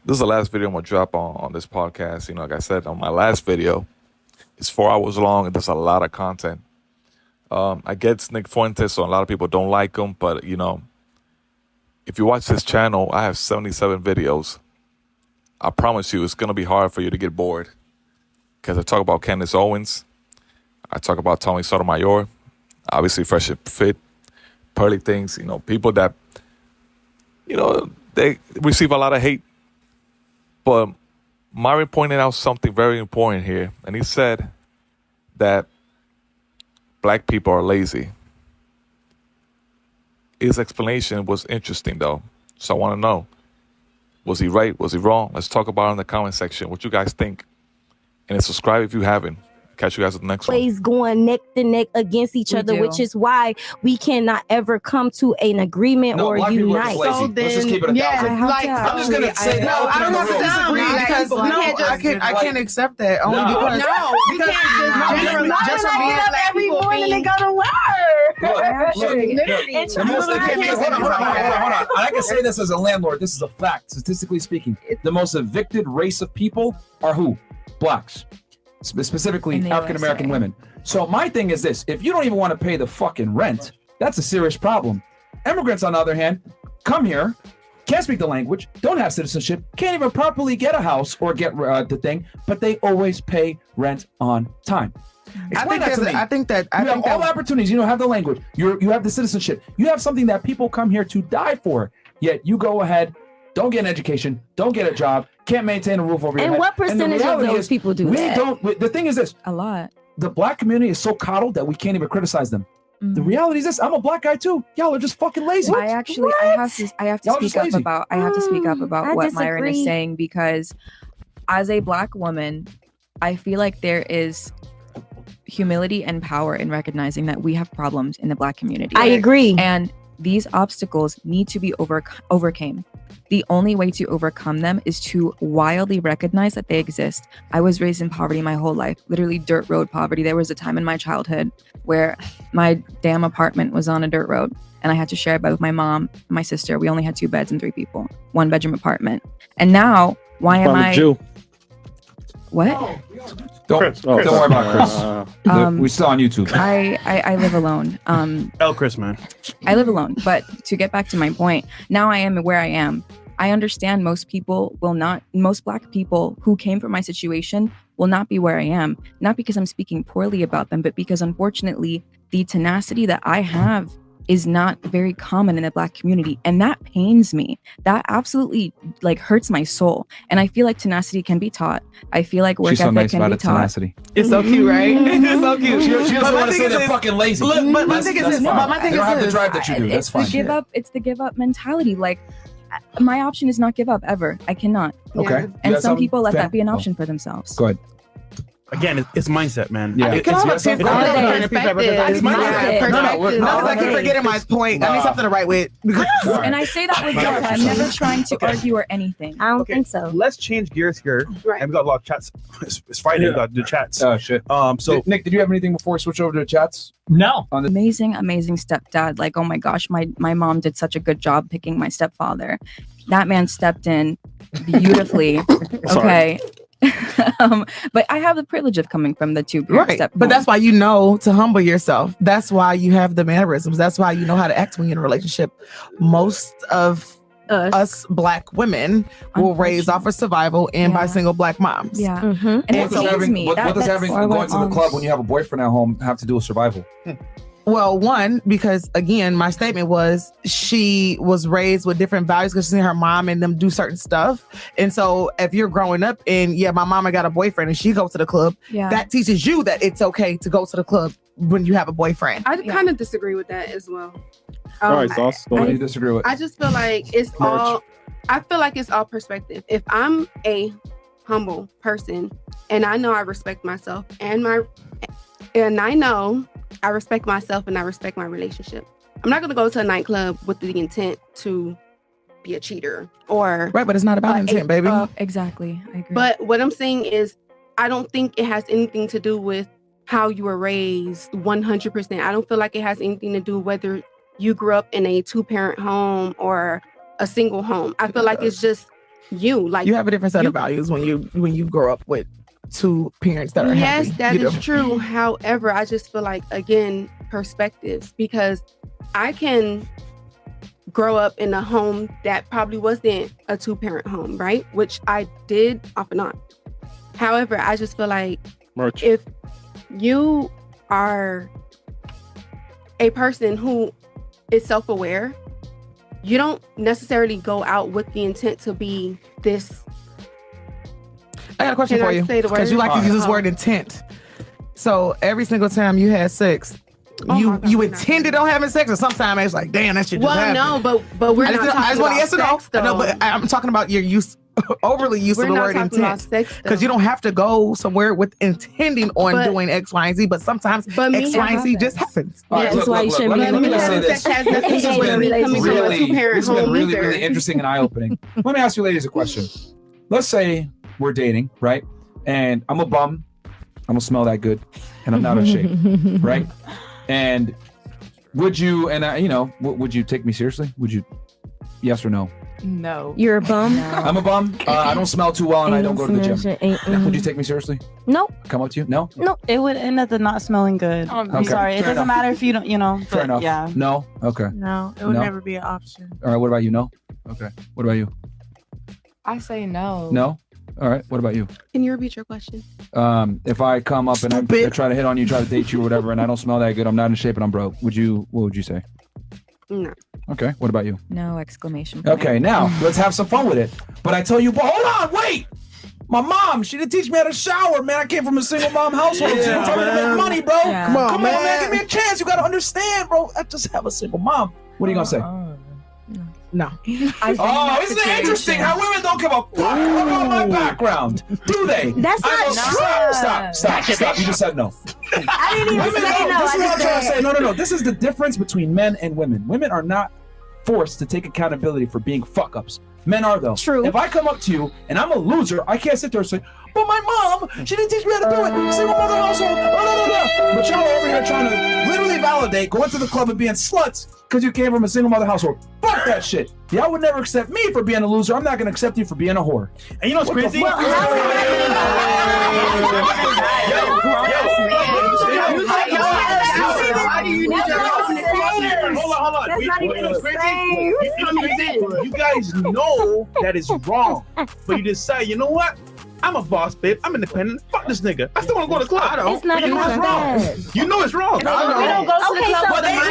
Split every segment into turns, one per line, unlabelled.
This is the last video I'm gonna drop on this podcast. Like I said on my last video, it's 4 hours long and there's a lot of content. I get Nick Fuentes, so a lot of people don't like him, but if you watch this channel, I have 77 videos. I promise you, it's gonna be hard for you to get bored because I talk about Candace Owens, I talk about Tommy Sotomayor, obviously Fresh and Fit, Pearly Things. People that they receive a lot of hate, but Myron pointed out something very important here, and he said that black people are lazy. His explanation was interesting, though. So I want to know, was he right? Was he wrong? Let's talk about it in the comment section. What you guys think? And then subscribe if you haven't. Catch you guys at the next one.
Always going neck to neck against each other, which is why we cannot ever come to an agreement or unite.
So then, let's just keep it a thousand.
I'm just gonna say
no. I don't have to disagree because I can't accept that only because we can't just from being black
every morning and go to work.
Hold on. I can say this as a landlord. This is a fact. Statistically speaking, the most evicted race of people are who? Blacks. Specifically African-American women. So my thing is this: if you don't even want to pay the fucking rent, that's a serious problem. Immigrants, on the other hand, come here, can't speak the language, don't have citizenship, can't even properly get a house or get the thing, but they always pay rent on time. Explain that to me.
I think
you have all the opportunities. You don't have the language. You have the citizenship. You have something that people come here to die for. Yet you go ahead, don't get an education, don't get a job, can't maintain a roof over your head.
And what percentage of those people do that?
The thing is this:
a lot.
The black community is so coddled that we can't even criticize them. The reality is this: I'm a black guy too. Y'all are just fucking lazy.
I have to speak up about what Myron is saying, because as a black woman, I feel like there is humility and power in recognizing that we have problems in the black community.
I agree.
And these obstacles need to be overcame. The only way to overcome them is to wildly recognize that they exist. I was raised in poverty my whole life, literally dirt road poverty. There was a time in my childhood where my damn apartment was on a dirt road and I had to share it with my mom and my sister. We only had 2 beds and 3 people, 1 bedroom apartment. And now, why am I... What?
Don't worry about Chris. We're still on YouTube.
I live alone.
Chris, man.
I live alone. But to get back to my point, now I am where I am. I understand most black people who came from my situation will not be where I am. Not because I'm speaking poorly about them, but because unfortunately, the tenacity that I have is not very common in the black community. And that pains me. That absolutely hurts my soul. And I feel like tenacity can be taught. I feel like work ethic can be taught.
Tenacity.
It's so cute, right? It's so cute.
She doesn't want to say they're fucking lazy.
Look, but my thing is this. My thing is this.
You don't have the drive that you do. That's fine.
It's the give up mentality. My option is not give up ever. I cannot.
Okay.
And some people let that be an option for themselves.
Go ahead.
Again, it's mindset, man.
Yeah. I keep forgetting my point. I need something to write with.
And I say that with love. I'm never trying to argue or anything.
I don't think so.
Let's change gears here.
Right.
And we got a lot of chats. It's Friday. We got the chats.
Oh shit.
So
Nick, did you have anything before we switch over to the chats?
No.
Amazing stepdad. Oh my gosh, my mom did such a good job picking my stepfather. That man stepped in beautifully. Okay. But I have the privilege of coming from the 2 step.
But that's why you know to humble yourself. That's why you have the mannerisms. That's why you know how to act when you're in a relationship. Most of us black women will raise off of survival and by single black moms.
Yeah.
And what does having going to the club when you have a boyfriend at home have to do with survival?
Well, one, because again, my statement was she was raised with different values because she's seen her mom and them do certain stuff. And so if you're growing up and my mama got a boyfriend and she goes to the club, that teaches you that it's okay to go to the club when you have a boyfriend.
I kind of disagree with that as well.
All right, Sauce. What do you disagree with?
I just feel like it's all perspective. If I'm a humble person and I know I respect myself and I know I respect myself and I respect my relationship, I'm not going to go to a nightclub with the intent to be a cheater or...
Right, but it's not about intent, baby.
Exactly. I agree.
But what I'm saying is I don't think it has anything to do with how you were raised 100%. I don't feel like it has anything to do whether you grew up in a 2-parent home or a single home. I feel like it's just you. Like
you have a different set of values when you grow up with two parents that are
yes,
happy.
that is true. However, I just feel like, again, perspectives, because I can grow up in a home that probably wasn't a 2-parent home, right? Which I did off and on. However, I just feel like if you are a person who is self-aware, you don't necessarily go out with the intent to be this.
I got a question for you, because you like to use this word intent. So every single time you had sex, you intended on having sex, or sometimes it's like, damn, that shit just happened.
No, but we're not talking about sex. I just want to yes or no.
No, but I'm talking about your use. Overly used to the word intent, because you don't have to go somewhere with intending on doing X, Y, and Z, but sometimes X, Y, and Z just happens.
That's why you shouldn't be. Let me just say this. This has been really interesting and eye-opening. Let me ask you ladies a question. Let's say we're dating, right? And I'm a bum. I don't smell that good, and I'm not in shape, right? And would you, would you take me seriously? Would you, yes or no?
No.
You're a bum?
No.
I'm a bum. I don't smell too well, and I don't go to the gym. Would you take me seriously?
Nope.
Come up to you? No?
No. It would end up not smelling good. I'm sorry. It doesn't matter if you don't,
Fair enough.
Yeah.
No? Okay.
No, it would never be an option.
All right, what about you? No? Okay. What about you?
I say no.
No? All right, what about you?
Can you repeat your question?
If I come up and I try to hit on you, try to date you or whatever, and I don't smell that good, I'm not in shape and I'm broke, what would you say?
No.
Okay, what about you?
No, exclamation point.
Okay, now let's have some fun with it. But I tell you, but hold on, wait. My mom, she didn't teach me how to shower, man. I came from a single mom household. She didn't tell me to make money, bro.
Yeah.
Come on, man.
Give me a chance. You gotta understand, bro. I just have a single mom. What are you gonna say?
No.
Oh, isn't it interesting how women don't give a fuck about my background? Do they?
That's not
Stop. You just said no.
I didn't even say no.
This is what I'm trying to say. No. This is the difference between men and women. Women are not forced to take accountability for being fuck-ups. Men are, though.
True.
If I come up to you and I'm a loser, I can't sit there and say, but my mom, she didn't teach me how to do it. Single mother household. But y'all are over here trying to literally validate going to the club and being sluts because you came from a single mother household. Fuck that shit. Y'all would never accept me for being a loser. I'm not going to accept you for being a whore.
And you know what's crazy? Hold on.
That's not even the same.
You guys know that is wrong, but you decide, you know what? I'm a boss, babe. I'm independent. Fuck this nigga. I still want to go to the club. I don't.
It's not about that.
You know it's wrong.
We don't go to the club.
But there's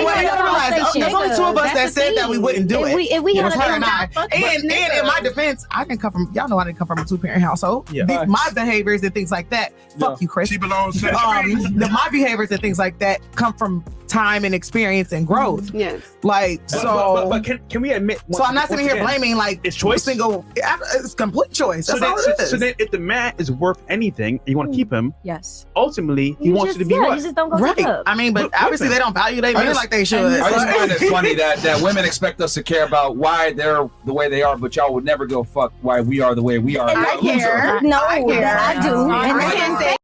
only two of us that said that we wouldn't do it.
If we
It
had
was
a
her and I. And in my defense, I didn't come from, y'all know I didn't come from a 2-parent household.
Yeah.
My behaviors and things like that, fuck you, Chris.
She belongs to
my behaviors and things like that come from time and experience and growth.
Yes.
Like,
but can we admit?
So I'm not sitting here blaming like
it's choice.
It's complete choice. That's all it is.
So then if the man is worth anything and you want to keep him,
yes,
ultimately he wants you to be what?
You just don't go
right.
to
I mean, but obviously they don't value their men like they should.
I just find it funny that women expect us to care about why they're the way they are, but y'all would never go fuck why we are the way we are.
I care.
No, I do. And
I can say